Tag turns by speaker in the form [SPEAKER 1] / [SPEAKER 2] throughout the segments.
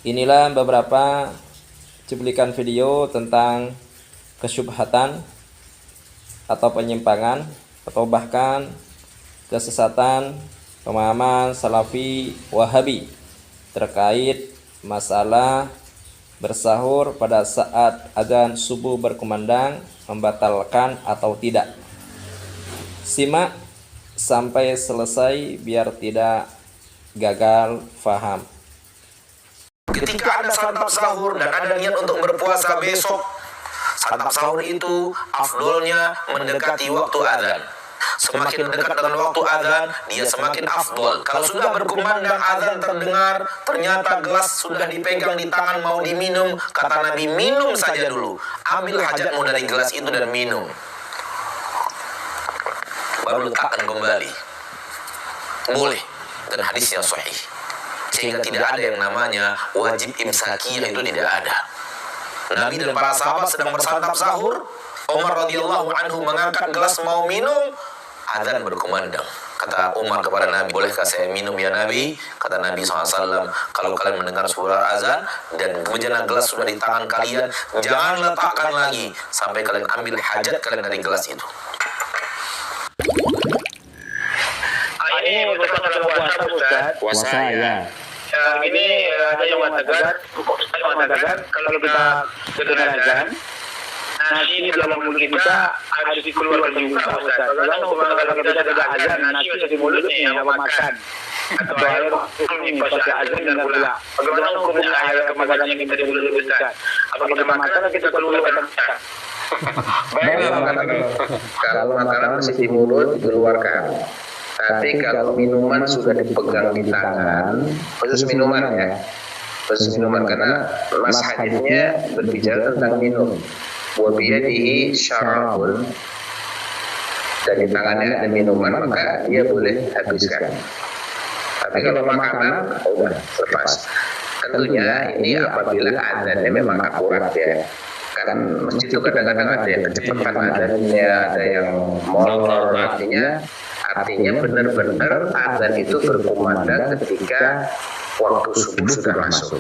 [SPEAKER 1] Inilah beberapa cuplikan video tentang kesyubhatan atau penyimpangan atau bahkan kesesatan pemahaman Salafi Wahabi terkait masalah bersahur pada saat adzan subuh berkumandang membatalkan atau tidak. Simak sampai selesai biar tidak gagal faham.
[SPEAKER 2] Ketika Anda santap sahur dan Anda niat untuk berpuasa besok, santap sahur itu afdolnya mendekati waktu adzan. Semakin dekat dengan waktu adzan, dia semakin afdol. Kalau sudah berkumandang adzan terdengar, ternyata gelas sudah dipegang di tangan mau diminum, kata Nabi, minum saja dulu. Ambil hajatmu dari gelas itu dan minum. Baru letakkan kembali. Boleh. Dan hadisnya sahih. Sehingga tidak ada yang namanya wajib imsakiyah, itu tidak ada. Nabi dan para sahabat sedang bersantap sahur, Umar radhiyallahu anhu mengangkat gelas mau minum, adzan berkumandang. Kata Umar kepada Nabi, bolehkah saya minum ya Nabi? Kata Nabi SAW, kalau kalian mendengar suara azan dan kemudian gelas sudah di tangan kalian, jangan letakkan lagi sampai kalian ambil hajat kalian dari gelas itu.
[SPEAKER 3] Ini merupakan puasa, Ustaz.
[SPEAKER 2] Puasa ya.
[SPEAKER 3] Ini ada yang mengatakan kalau kita dengar azan, nasi di dalam mulut kita harus dikeluarkan juga, Ustaz. Kalau kita dengar azan, nasi di mulut nih yang makan. Atau air ini pas azan dan gula. Bagaimana hukumnya air kemakanan yang kita di mulut, Ustaz? Apa kita makan atau kita keluarkan?
[SPEAKER 2] Kalau makanan masih di mulut dikeluarkan. Tapi kalau minuman sudah dipegang di tangan, khusus minuman ya, khusus minuman, karena mas hadisnya berbicara tentang minum. Wa biyadihi syarabun, dan di tangannya ada minuman, maka dia boleh habiskan. Tapi kalau makanan, udah lepas. Tentunya ini apabila adzannya memang akurat ya. Kan masjid itu kadang-kadang ada yang kecepatan adzannya, ada yang molor, artinya benar-benar adzan itu berkumandang ketika waktu subuh sudah masuk.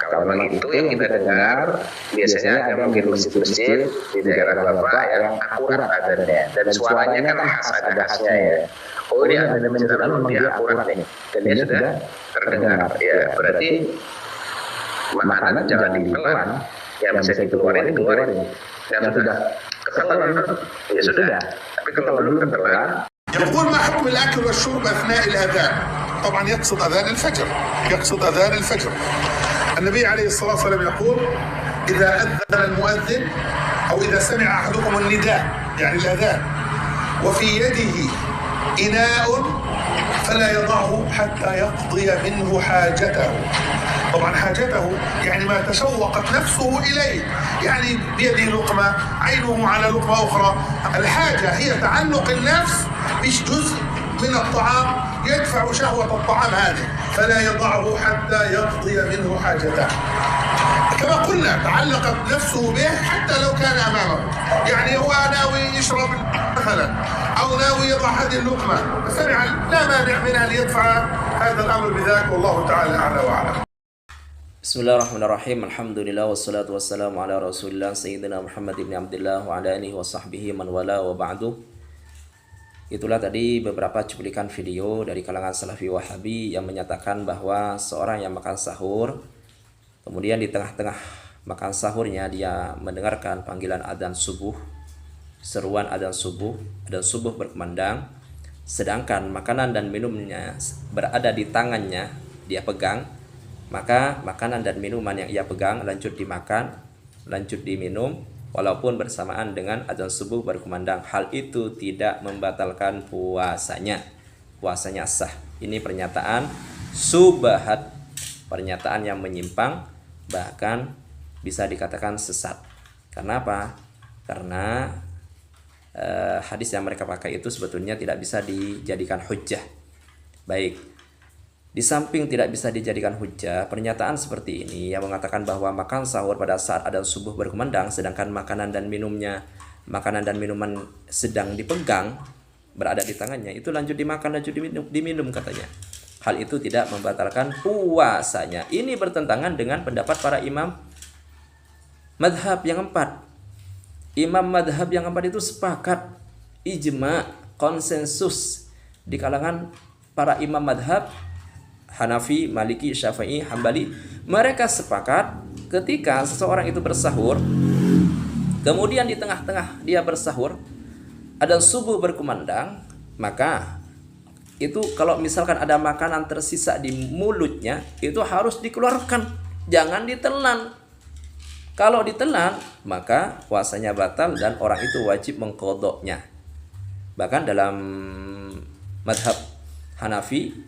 [SPEAKER 2] Kalau memang itu yang kita dengar, biasanya ada mungkin masjid-masjid di daerah Bapak yang akurat adzannya, dan suaranya kan khas, ada khasnya ya. Oh, ini ada masjid memang dia akurat nih, dan dia sudah terdengar. Ya, berarti makanan jangan ditelan, yang bisa dikeluarin dikeluarin. Yang sudah ketelan, ya sudah. Tapi kalau belum ketelan,
[SPEAKER 4] يقول ما حكم الأكل والشرب أثناء الأذان؟ طبعا يقصد أذان الفجر، يقصد أذان الفجر. النبي عليه الصلاة والسلام يقول إذا أذن المؤذن أو إذا سمع أحدكم النداء يعني الأذان وفي يده إناء فلا يضعه حتى يقضي منه حاجته. طبعا حاجته يعني ما تشوقت نفسه إليه، يعني بيده لقمة، عينه على لقمة أخرى. الحاجة هي تعلق النفس بجزء من الطعام يدفع شهوة الطعام هذه، فلا يضعه حتى يقضي منه حاجته. كما قلنا تعلقت نفسه به حتى لو كان أمامه، يعني هو ناوي يشرب مثلا أو ناوي يضع هذه اللقمة فسمع لا مانع من أن يدفع هذا الأمر بذاك، والله تعالى أعلى وأعلم.
[SPEAKER 1] Bismillahirrahmanirrahim. Alhamdulillah wassalatu wassalamu ala Rasulillah Sayyidina Muhammad ibn Abdullah wa ala alihi wa sahbihi man wala wa ba'du. Itulah tadi beberapa cuplikan video dari kalangan Salafi Wahabi yang menyatakan bahwa seorang yang makan sahur, kemudian di tengah-tengah makan sahurnya dia mendengarkan panggilan adzan subuh, seruan adzan subuh berkumandang, sedangkan makanan dan minumnya berada di tangannya, dia pegang, maka makanan dan minuman yang ia pegang lanjut dimakan, lanjut diminum, walaupun bersamaan dengan adzan subuh berkumandang. Hal itu tidak membatalkan puasanya. Puasanya sah. Ini pernyataan subhat, pernyataan yang menyimpang, bahkan bisa dikatakan sesat. Karena apa? Karena hadis yang mereka pakai itu sebetulnya tidak bisa dijadikan hujjah. Baik. Di samping tidak bisa dijadikan hujjah, pernyataan seperti ini yang mengatakan bahwa makan sahur pada saat adzan subuh berkumandang, sedangkan makanan dan minuman sedang dipegang, berada di tangannya, itu lanjut dimakan, lanjut diminum katanya. hal itu tidak membatalkan puasanya. Ini bertentangan dengan pendapat para imam madhab yang 4. Imam madhab yang 4 itu sepakat, ijma, konsensus di kalangan para imam madhab Hanafi, Maliki, Syafi'i, Hambali. Mereka sepakat ketika seseorang itu bersahur, kemudian di tengah-tengah dia bersahur, adzan subuh berkumandang, maka itu kalau misalkan ada makanan tersisa di mulutnya, itu harus dikeluarkan, jangan ditelan. Kalau ditelan, maka puasanya batal dan orang itu wajib mengqadha'nya. Bahkan dalam madhab Hanafi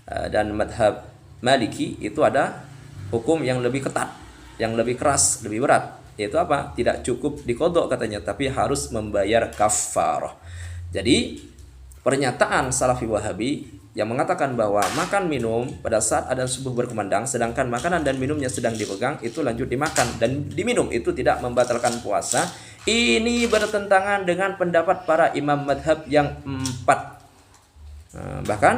[SPEAKER 1] dan madhab Maliki itu ada hukum yang lebih ketat, yang lebih keras, lebih berat. Yaitu apa? Tidak cukup diqadha' katanya, tapi harus membayar kafarah. Jadi pernyataan Salafi Wahabi yang mengatakan bahwa makan minum pada saat adzan subuh berkumandang, sedangkan makanan dan minumnya sedang dipegang, itu lanjut dimakan dan diminum, itu tidak membatalkan puasa. Ini bertentangan dengan pendapat para imam madhab yang 4. Bahkan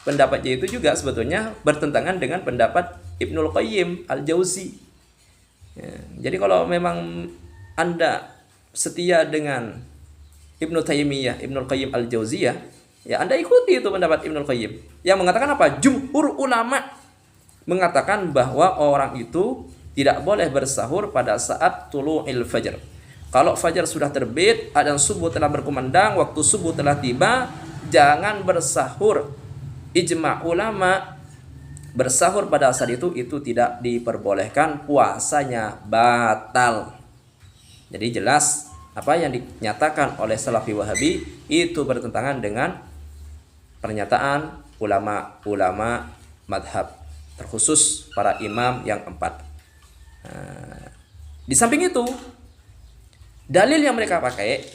[SPEAKER 1] pendapatnya itu juga sebetulnya bertentangan dengan pendapat Ibnul Qayyim Al-Jauzi. Jadi kalau memang Anda setia dengan Ibnu Taimiyah, Ibnul Qayyim Al-Jauziyah, ya Anda ikuti itu pendapat Ibnul Qayyim yang mengatakan apa? Jumhur ulama mengatakan bahwa orang itu tidak boleh bersahur pada saat tulu'il fajr. Kalau fajar sudah terbit, adzan subuh telah berkumandang, waktu subuh telah tiba, jangan bersahur. Ijma' ulama bersahur pada saat itu tidak diperbolehkan, puasanya batal. Jadi jelas apa yang dinyatakan oleh Salafi Wahabi itu bertentangan dengan pernyataan ulama-ulama madhab, terkhusus para imam yang 4. Di samping itu, dalil yang mereka pakai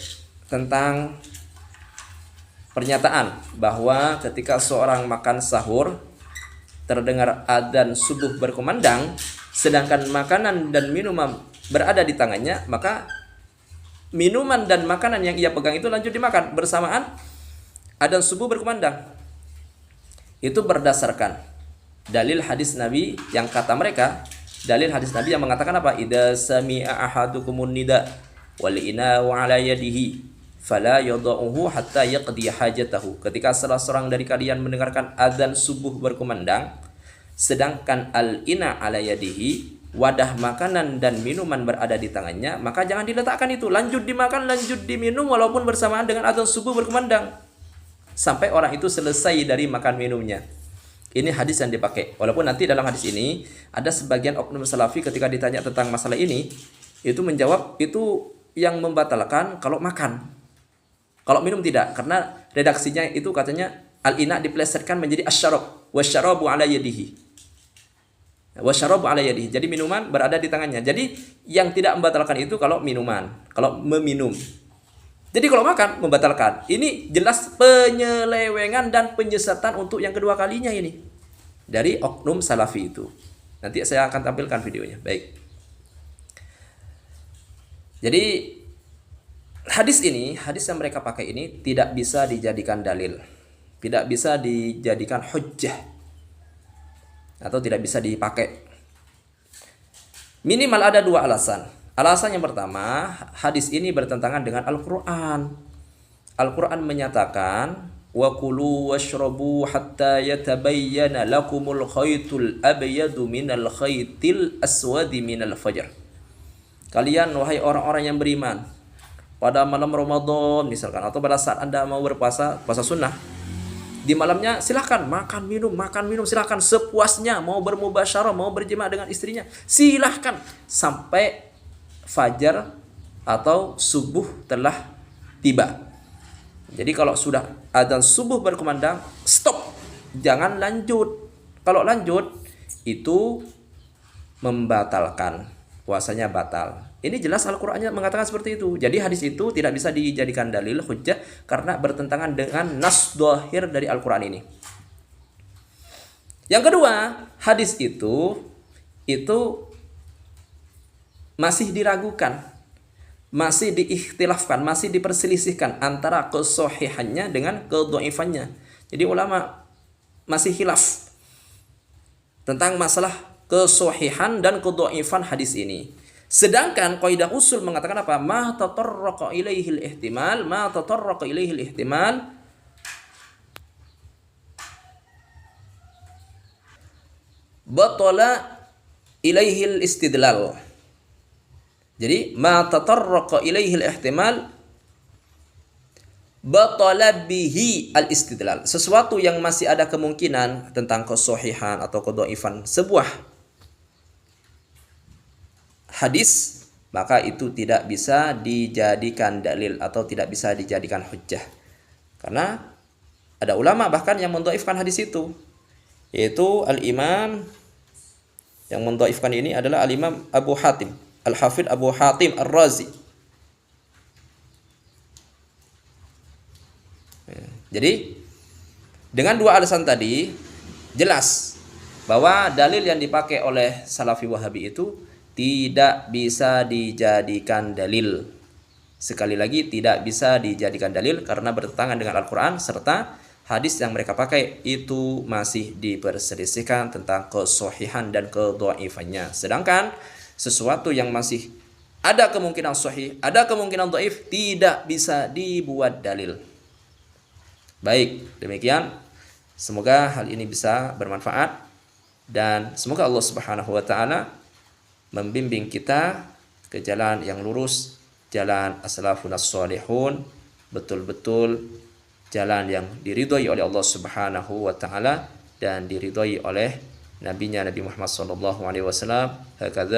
[SPEAKER 1] tentang pernyataan bahwa ketika seorang makan sahur terdengar adzan subuh berkumandang, sedangkan makanan dan minuman berada di tangannya, maka minuman dan makanan yang ia pegang itu lanjut dimakan bersamaan adzan subuh berkumandang. Itu berdasarkan dalil hadis Nabi yang kata mereka, dalil hadis Nabi yang mengatakan apa? Idza sami'a ahadukumun nida wal ina'u 'ala yadihi fala yadha'uhu hatta yaqdi hajatahu. Ketika salah seorang dari kalian mendengarkan adzan subuh berkumandang, sedangkan al-ina 'ala yadihi, wadah makanan dan minuman berada di tangannya, maka jangan diletakkan itu, lanjut dimakan, lanjut diminum walaupun bersamaan dengan adzan subuh berkumandang sampai orang itu selesai dari makan minumnya. Ini hadis yang dipakai. Walaupun nanti dalam hadis ini ada sebagian oknum salafi ketika ditanya tentang masalah ini, itu menjawab itu yang membatalkan kalau makan. Kalau minum tidak, karena redaksinya itu katanya al-ina diplesetkan menjadi asyarab, wasyarabu ala yadihi. Wasyarabu ala yadihi. Jadi minuman berada di tangannya. Jadi yang tidak membatalkan itu kalau minuman, kalau meminum. Jadi kalau makan membatalkan. Ini jelas penyelewengan dan penyesatan untuk yang kedua kalinya ini dari oknum salafi itu. Nanti saya akan tampilkan videonya. Baik. Jadi hadis yang mereka pakai ini tidak bisa dijadikan dalil, tidak bisa dijadikan hujjah, atau tidak bisa dipakai. Minimal ada 2 alasan. Alasan yang pertama, hadis ini bertentangan dengan Al-Quran. Al-Quran menyatakan, wa kulu washrabu hatta yatabayyana lakumul khaytul abyadu minal khaytil aswadi minal fajr. Kalian wahai orang-orang yang beriman, pada malam Ramadan misalkan, atau pada saat Anda mau berpuasa, puasa sunnah, di malamnya silahkan makan minum silahkan sepuasnya, mau bermubasyarah, mau berjima dengan istrinya, silahkan sampai fajar atau subuh telah tiba. Jadi kalau sudah adzan subuh berkumandang, stop, jangan lanjut. Kalau lanjut itu membatalkan, puasanya batal. Ini jelas Al-Qur'annya mengatakan seperti itu. Jadi hadis itu tidak bisa dijadikan dalil hujjah karena bertentangan dengan nas dhahir dari Al-Qur'an ini. Yang kedua, hadis itu masih diragukan, masih diikhtilafkan, masih diperselisihkan antara kesohihannya dengan kedhaifannya. Jadi ulama masih khilaf tentang masalah kesohihan dan kedhaifan hadis ini. Sedangkan kaidah usul mengatakan apa? Ma tatarraqa ilaihil ihtimal, ma tatarraqa ilaihil ihtimal batala ilaihil istidlal. Jadi ma tatarraqa ilaihil ihtimal batala bihi al istidlal. Sesuatu yang masih ada kemungkinan tentang kesohihan atau kedhaifan sebuah hadis, maka itu tidak bisa dijadikan dalil atau tidak bisa dijadikan hujjah. Karena ada ulama bahkan yang mendhaifkan hadis itu, yaitu al-imam yang mendhaifkan ini adalah al-imam Abu Hatim, al-Hafidh Abu Hatim Ar-Razi. Jadi dengan dua alasan tadi jelas bahwa dalil yang dipakai oleh Salafi Wahabi itu tidak bisa dijadikan dalil. Sekali lagi tidak bisa dijadikan dalil karena bertentangan dengan Al-Quran, serta hadis yang mereka pakai itu masih diperselisihkan tentang kesohihan dan kedhaifannya. Sedangkan sesuatu yang masih ada kemungkinan sahih, ada kemungkinan dhaif, tidak bisa dibuat dalil. Baik, demikian. Semoga hal ini bisa bermanfaat dan semoga Allah Subhanahu wa taala membimbing kita ke jalan yang lurus, jalan as-salafun as-salihun, betul-betul jalan yang diridhai oleh Allah Subhanahu wa taala dan diridhai oleh nabinya Nabi Muhammad sallallahu alaihi wasallam. Hakadha